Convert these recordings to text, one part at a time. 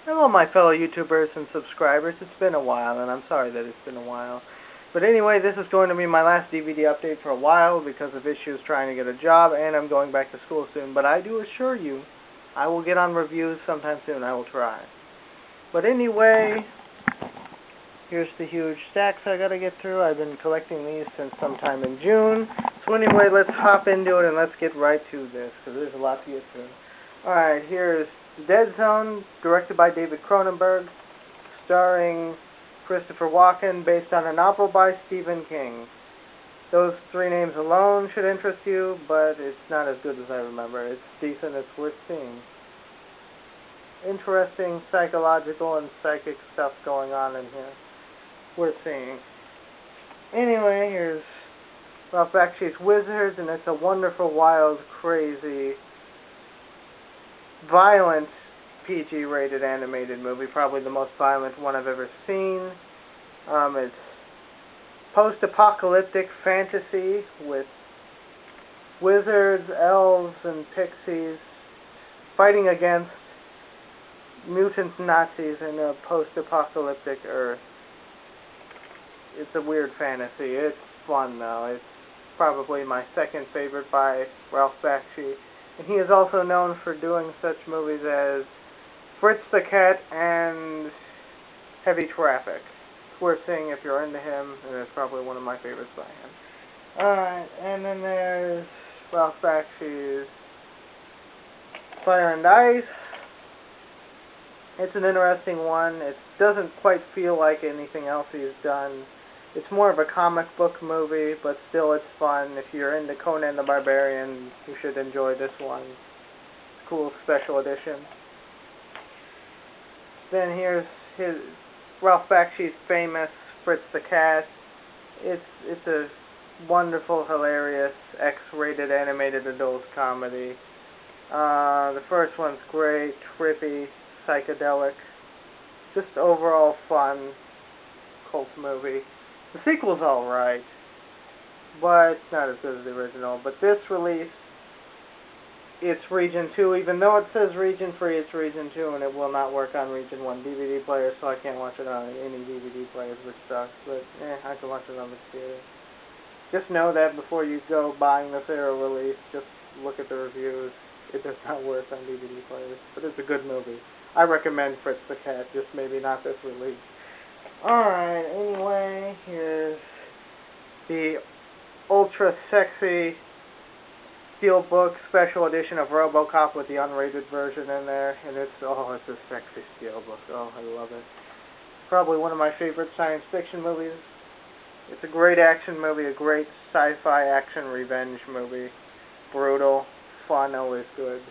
Hello, my fellow YouTubers and subscribers. It's been a while, and I'm sorry that it's been a while. But anyway, this is going to be my last DVD update for a while because of issues trying to get a job, and I'm going back to school soon. But I do assure you, I will get on reviews sometime soon. I will try. But anyway, here's the huge stacks I gotta get through. I've been collecting these since sometime in June. So anyway, let's hop into it and let's get right to this, because there's a lot to get through. Alright, here's The Dead Zone, directed by David Cronenberg, starring Christopher Walken, based on a novel by Stephen King. Those three names alone should interest you, but it's not as good as I remember. It's decent, it's worth seeing. Interesting psychological and psychic stuff going on in here. Worth seeing. Anyway, here's Ralph Bakshi's Wizards, and it's a wonderful, wild, crazy, violent PG-rated animated movie, probably the most violent one I've ever seen. It's post-apocalyptic fantasy with wizards, elves, and pixies fighting against mutant Nazis in a post-apocalyptic Earth. It's a weird fantasy. It's fun, though. It's probably my second favorite by Ralph Bakshi. And he is also known for doing such movies as Fritz the Cat and Heavy Traffic. It's worth seeing if you're into him, and it's probably one of my favorites by him. Alright, and then there's Ralph Bakshi's Fire and Ice. It's an interesting one. It doesn't quite feel like anything else he's done. It's more of a comic book movie, but still it's fun. If you're into Conan the Barbarian, you should enjoy this one. It's a cool special edition. Then here's his Ralph Bakshi's famous Fritz the Cat. It's a wonderful, hilarious, X-rated animated adult comedy. The first one's great, trippy, psychedelic, just overall fun cult movie. The sequel's alright, but not as good as the original. But this release, it's Region 2, even though it says Region Free, it's Region 2, and it will not work on Region 1 DVD players, so I can't watch it on any DVD players, which sucks, but I can watch it on the computer. Just know that before you go buying this era release, just look at the reviews. It does not work on DVD players, but it's a good movie. I recommend Fritz the Cat, just maybe not this release. Alright, anyway, here's the ultra sexy Steelbook special edition of Robocop with the unrated version in there, and it's a sexy Steelbook. Oh, I love it. Probably one of my favorite science fiction movies. It's a great action movie, a great sci-fi action revenge movie. Brutal, fun, always good.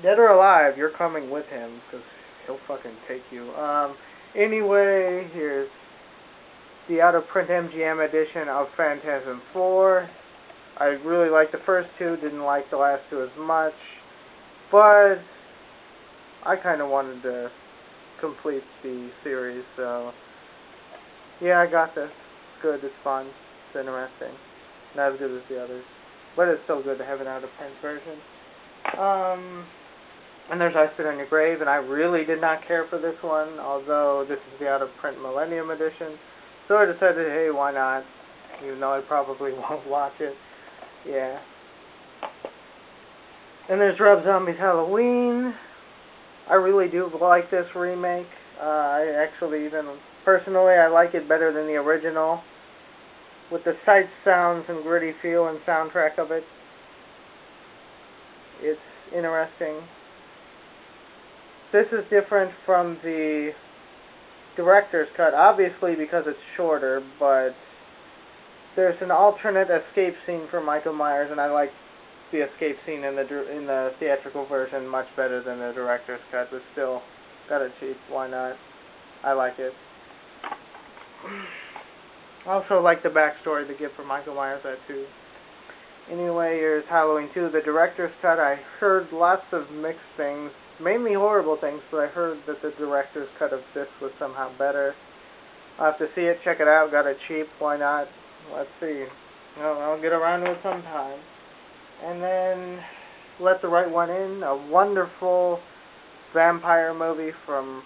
Dead or alive, you're coming with him, because he'll fucking take you. Anyway, here's the out-of-print MGM edition of Phantasm 4. I really liked the first two, didn't like the last two as much, but I kind of wanted to complete the series, so yeah, I got this. It's good, it's fun, it's interesting. Not as good as the others, but it's still good to have an out-of-print version. And there's I Spit on Your Grave, and I really did not care for this one, although this is the out-of-print Millennium Edition. So I decided, hey, why not? Even though I probably won't watch it. Yeah. And there's Rob Zombie's Halloween. I really do like this remake. I actually, even personally, I like it better than the original. With the sights, sounds, and gritty feel and soundtrack of it. It's interesting. This is different from the director's cut, obviously because it's shorter, but there's an alternate escape scene for Michael Myers, and I like the escape scene in the theatrical version much better than the director's cut, but still, got it cheap, why not? I like it. I also like the backstory they give for Michael Myers, that too. Anyway, here's Halloween 2, the director's cut. I heard lots of mixed things, mainly horrible things, but I heard that the director's cut of this was somehow better. I'll have to see it, check it out, got it cheap, why not? Let's see. I'll get around to it sometime. And then Let the Right One In, a wonderful vampire movie from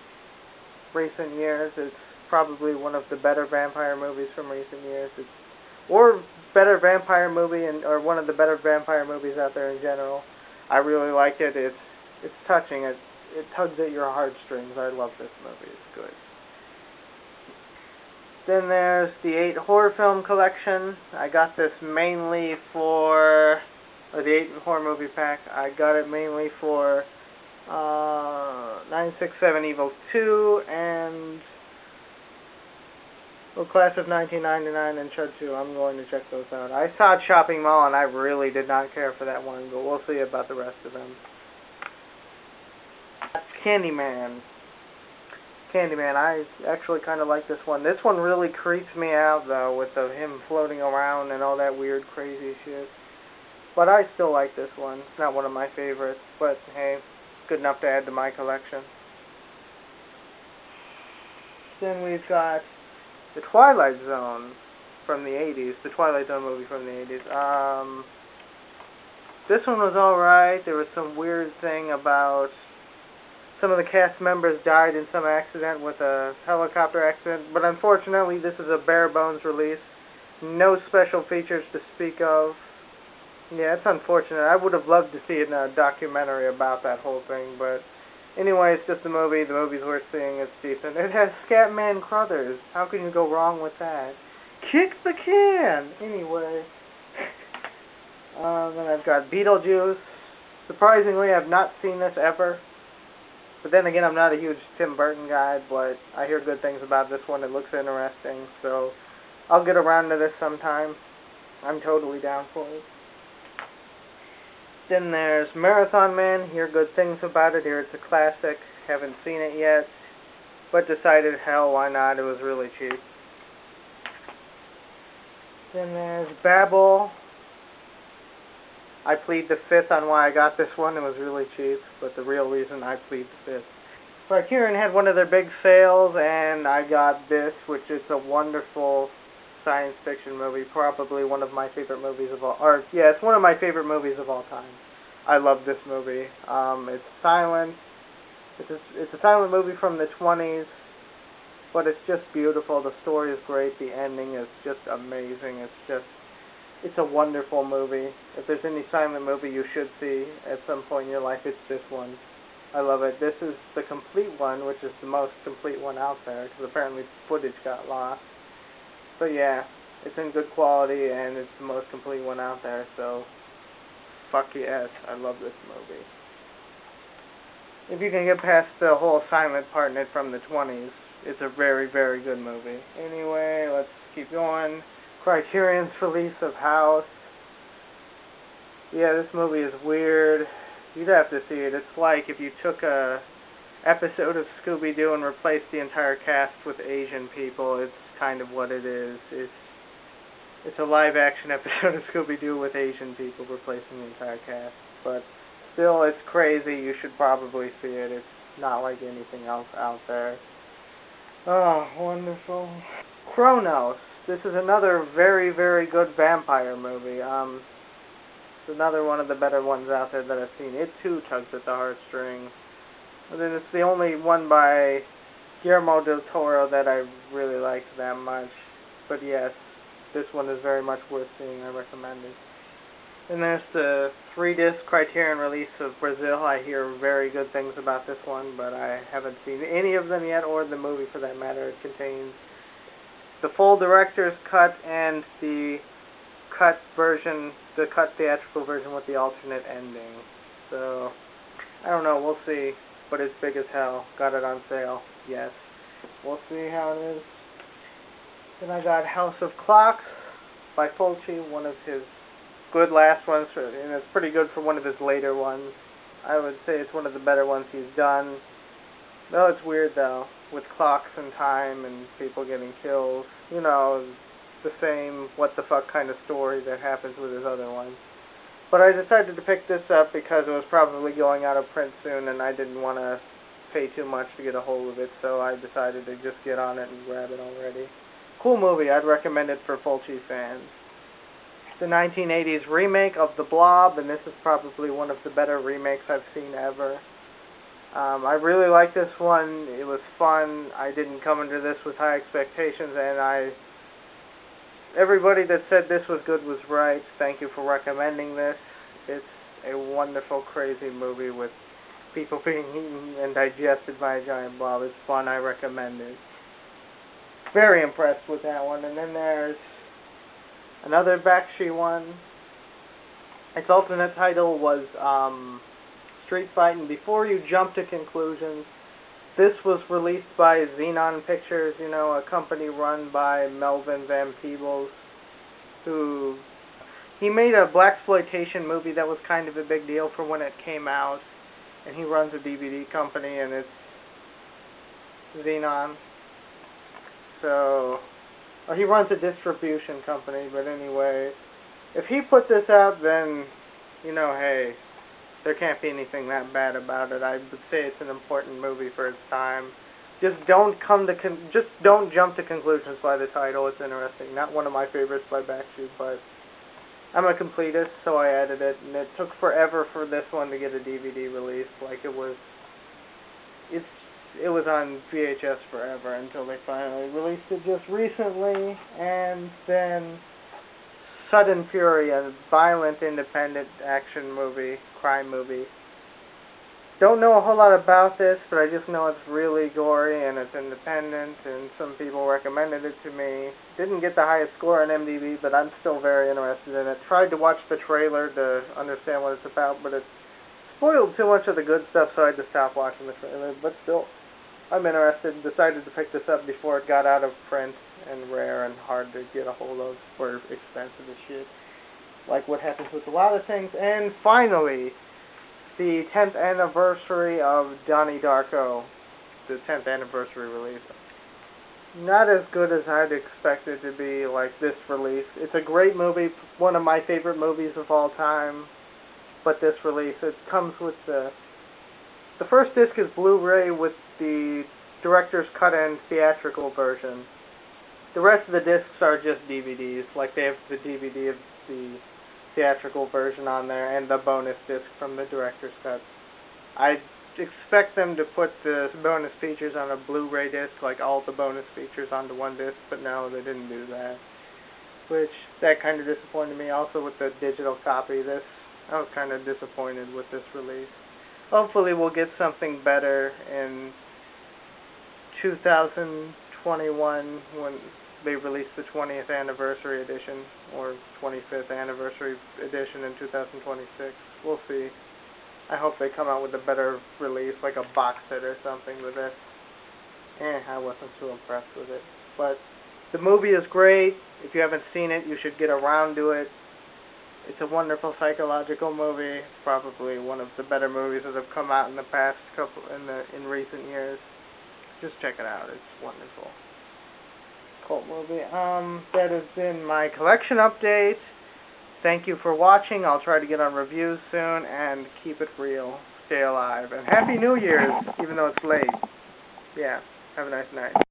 recent years. It's probably one of the better vampire movies from recent years. Or better vampire movie, or one of the better vampire movies out there in general. I really like it. It's touching. It tugs at your heartstrings. I love this movie. It's good. Then there's the 8 horror film collection. I got this mainly for, or the 8 horror movie pack. I got it mainly for 967 Evil 2 and Class of 1999 and Chud 2. I'm going to check those out. I saw Shopping Mall and I really did not care for that one, but we'll see about the rest of them. Candyman. I actually kind of like this one. This one really creeps me out, though, with him floating around and all that weird, crazy shit. But I still like this one. It's not one of my favorites, but hey, good enough to add to my collection. Then we've got the Twilight Zone from the 80s. The Twilight Zone movie from the 80s. This one was alright. There was some weird thing about some of the cast members died in some accident with a helicopter accident, but unfortunately this is a bare bones release. No special features to speak of. Yeah, it's unfortunate. I would have loved to see it in a documentary about that whole thing, but anyway, it's just a movie. The movie's worth seeing. It's decent. It has Scatman Crothers. How can you go wrong with that? Kick the can! Anyway. Then I've got Beetlejuice. Surprisingly, I've not seen this ever. But then again, I'm not a huge Tim Burton guy, but I hear good things about this one. It looks interesting, so I'll get around to this sometime. I'm totally down for it. Then there's Marathon Man. Hear good things about it. Hear it's a classic. Haven't seen it yet, but decided, hell, why not? It was really cheap. Then there's Babble. I plead the fifth on why I got this one. It was really cheap, but the real reason I plead the fifth. Criterion had one of their big sales, and I got this, which is a wonderful science fiction movie. Probably one of my favorite movies of all, it's one of my favorite movies of all time. I love this movie. It's silent. It's a silent movie from the 20s, but it's just beautiful. The story is great. The ending is just amazing. It's a wonderful movie. If there's any silent movie you should see at some point in your life, it's this one. I love it. This is the complete one, which is the most complete one out there, because apparently footage got lost. But yeah, it's in good quality, and it's the most complete one out there, so fuck yes, I love this movie. If you can get past the whole silent part in it from the 20s, it's a very, very good movie. Anyway, let's keep going. Criterion's release of House. Yeah, this movie is weird. You'd have to see it. It's like if you took a episode of Scooby-Doo and replaced the entire cast with Asian people. It's kind of what it is. It's a live-action episode of Scooby-Doo with Asian people replacing the entire cast. But still, it's crazy. You should probably see it. It's not like anything else out there. Oh, wonderful. Chrono. This is another very, very good vampire movie. It's another one of the better ones out there that I've seen. It too tugs at the heartstrings. And then it's the only one by Guillermo del Toro that I really liked that much. But yes, this one is very much worth seeing. I recommend it. And there's the 3-disc Criterion release of Brazil. I hear very good things about this one, but I haven't seen any of them yet, or the movie for that matter. It contains the full director's cut and the cut theatrical version with the alternate ending. So, I don't know, we'll see. But it's big as hell. Got it on sale. Yes. We'll see how it is. Then I got House of Clocks by Fulci, one of his good last ones, and it's pretty good for one of his later ones. I would say it's one of the better ones he's done. No, it's weird though, with clocks and time and people getting killed. You know, the same what the fuck kind of story that happens with his other ones. But I decided to pick this up because it was probably going out of print soon and I didn't want to pay too much to get a hold of it, so I decided to just get on it and grab it already. Cool movie. I'd recommend it for Fulci fans. The 1980s remake of The Blob, and this is probably one of the better remakes I've seen ever. I really liked this one. It was fun. I didn't come into this with high expectations, and everybody that said this was good was right. Thank you for recommending this. It's a wonderful, crazy movie with people being eaten and digested by a giant blob. It's fun. I recommend it. Very impressed with that one. And then there's another Bakshi one. Its alternate title was Street Fighting. Before you jump to conclusions, this was released by Xenon Pictures, a company run by Melvin Van Peebles, he made a blaxploitation movie that was kind of a big deal for when it came out, and he runs a DVD company, and it's Xenon. So, he runs a distribution company, but anyway, if he put this out, then, hey, there can't be anything that bad about it. I would say it's an important movie for its time. Just don't jump to conclusions by the title. It's interesting. Not one of my favorites by Bakshi, but I'm a completist, so I added it, and it took forever for this one to get a DVD release. Like it was on VHS forever until they finally released it just recently. And then Sudden Fury, a violent independent action movie, crime movie. Don't know a whole lot about this, but I just know it's really gory and it's independent, and some people recommended it to me. Didn't get the highest score on MDB, but I'm still very interested in it. Tried to watch the trailer to understand what it's about, but it spoiled too much of the good stuff, so I had to stop watching the trailer. But still, I'm interested and decided to pick this up before it got out of print and rare and hard to get a hold of for expensive as shit, like what happens with a lot of things. And finally, the 10th anniversary of Donnie Darko, the 10th anniversary release. Not as good as I'd expect it to be, like this release. It's a great movie, one of my favorite movies of all time, but this release, it comes with the first disc is Blu-ray with the director's cut and theatrical version. The rest of the discs are just DVDs, like they have the DVD of the theatrical version on there and the bonus disc from the director's cut. I expect them to put the bonus features on a Blu-ray disc, like all the bonus features onto one disc, but no, they didn't do that. That kind of disappointed me. Also with the digital copy, I was kind of disappointed with this release. Hopefully we'll get something better in 2021 when they release the 20th anniversary edition, or 25th anniversary edition in 2026. We'll see. I hope they come out with a better release, like a box set or something with it. I wasn't too impressed with it. But the movie is great. If you haven't seen it, you should get around to it. It's a wonderful psychological movie. It's probably one of the better movies that have come out in the past in recent years. Just check it out. It's wonderful. Cult movie. That has been my collection update. Thank you for watching. I'll try to get on reviews soon, and keep it real. Stay alive. And Happy New Year's, even though it's late. Yeah. Have a nice night.